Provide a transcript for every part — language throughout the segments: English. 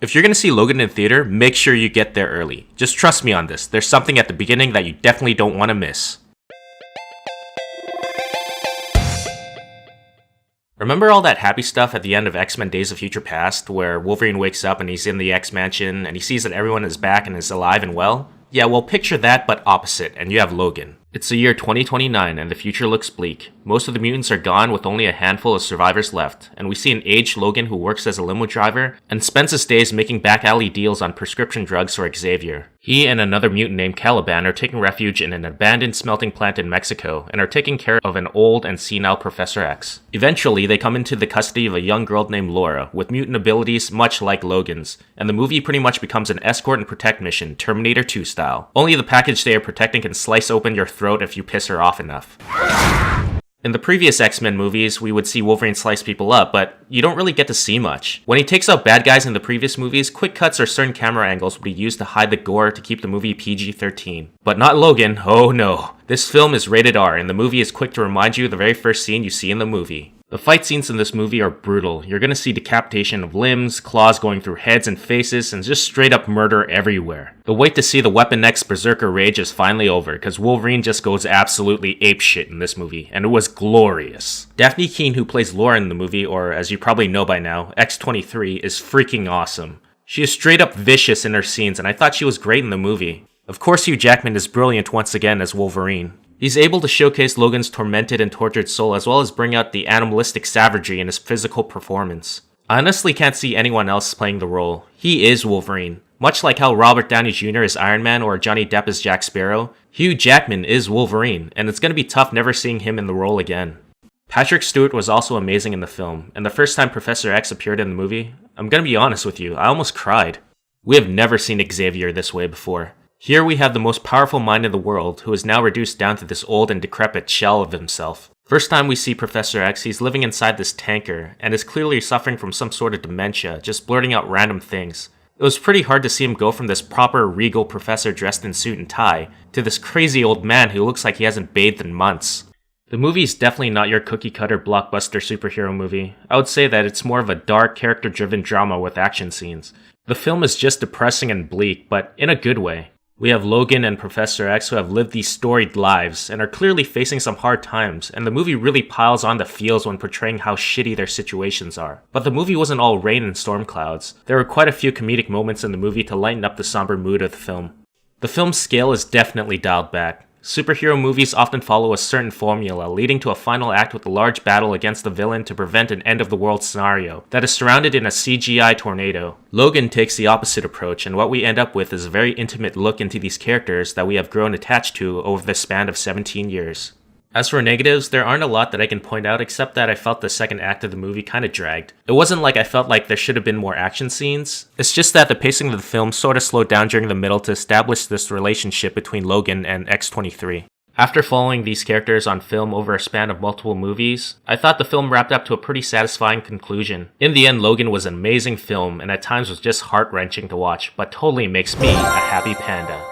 If you're gonna see Logan in theater, make sure you get there early. Just trust me on this, there's something at the beginning that you definitely don't want to miss. Remember all that happy stuff at the end of X-Men Days of Future Past, where Wolverine wakes up and he's in the X-Mansion and he sees that everyone is back and is alive and well? Yeah, well, picture that but opposite, and you have Logan. It's the year 2029 and the future looks bleak. Most of the mutants are gone with only a handful of survivors left, and we see an aged Logan who works as a limo driver and spends his days making back alley deals on prescription drugs for Xavier. He and another mutant named Caliban are taking refuge in an abandoned smelting plant in Mexico and are taking care of an old and senile Professor X. Eventually, they come into the custody of a young girl named Laura with mutant abilities much like Logan's, and the movie pretty much becomes an escort and protect mission, Terminator 2 style. Only the package they are protecting can slice open your throat if you piss her off enough. In the previous X-Men movies, we would see Wolverine slice people up, but you don't really get to see much. When he takes out bad guys in the previous movies, quick cuts or certain camera angles would be used to hide the gore to keep the movie PG-13. But not Logan, oh no. This film is rated R, and the movie is quick to remind you of the very first scene you see in the movie. The fight scenes in this movie are brutal. You're gonna see decapitation of limbs, claws going through heads and faces, and just straight up murder everywhere. The wait to see the Weapon X Berserker Rage is finally over, cause Wolverine just goes absolutely apeshit in this movie, and it was glorious. Daphne Keane, who plays Laura in the movie, or as you probably know by now, X-23, is freaking awesome. She is straight up vicious in her scenes, and I thought she was great in the movie. Of course, Hugh Jackman is brilliant once again as Wolverine. He's able to showcase Logan's tormented and tortured soul as well as bring out the animalistic savagery in his physical performance. I honestly can't see anyone else playing the role. He is Wolverine. Much like how Robert Downey Jr. is Iron Man or Johnny Depp is Jack Sparrow, Hugh Jackman is Wolverine, and it's gonna be tough never seeing him in the role again. Patrick Stewart was also amazing in the film, and the first time Professor X appeared in the movie, I'm gonna be honest with you, I almost cried. We have never seen Xavier this way before. Here we have the most powerful mind in the world, who is now reduced down to this old and decrepit shell of himself. First time we see Professor X, he's living inside this tanker, and is clearly suffering from some sort of dementia, just blurting out random things. It was pretty hard to see him go from this proper regal professor dressed in suit and tie, to this crazy old man who looks like he hasn't bathed in months. The movie is definitely not your cookie-cutter blockbuster superhero movie. I would say that it's more of a dark, character-driven drama with action scenes. The film is just depressing and bleak, but in a good way. We have Logan and Professor X who have lived these storied lives and are clearly facing some hard times, and the movie really piles on the feels when portraying how shitty their situations are. But the movie wasn't all rain and storm clouds. There were quite a few comedic moments in the movie to lighten up the somber mood of the film. The film's scale is definitely dialed back. Superhero movies often follow a certain formula, leading to a final act with a large battle against the villain to prevent an end-of-the-world scenario that is surrounded in a CGI tornado. Logan takes the opposite approach, and what we end up with is a very intimate look into these characters that we have grown attached to over the span of 17 years. As for negatives, there aren't a lot that I can point out except that I felt the second act of the movie kinda dragged. It wasn't like I felt like there should have been more action scenes, it's just that the pacing of the film sorta slowed down during the middle to establish this relationship between Logan and X-23. After following these characters on film over a span of multiple movies, I thought the film wrapped up to a pretty satisfying conclusion. In the end, Logan was an amazing film and at times was just heart-wrenching to watch, but totally makes me a happy panda.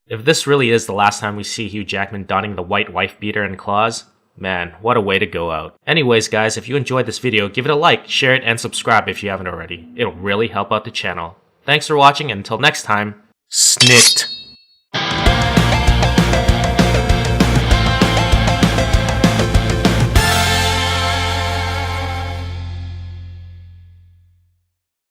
If this really is the last time we see Hugh Jackman donning the white wife beater and claws, man, what a way to go out. Anyways guys, if you enjoyed this video, give it a like, share it, and subscribe if you haven't already. It'll really help out the channel. Thanks for watching, and until next time, snit!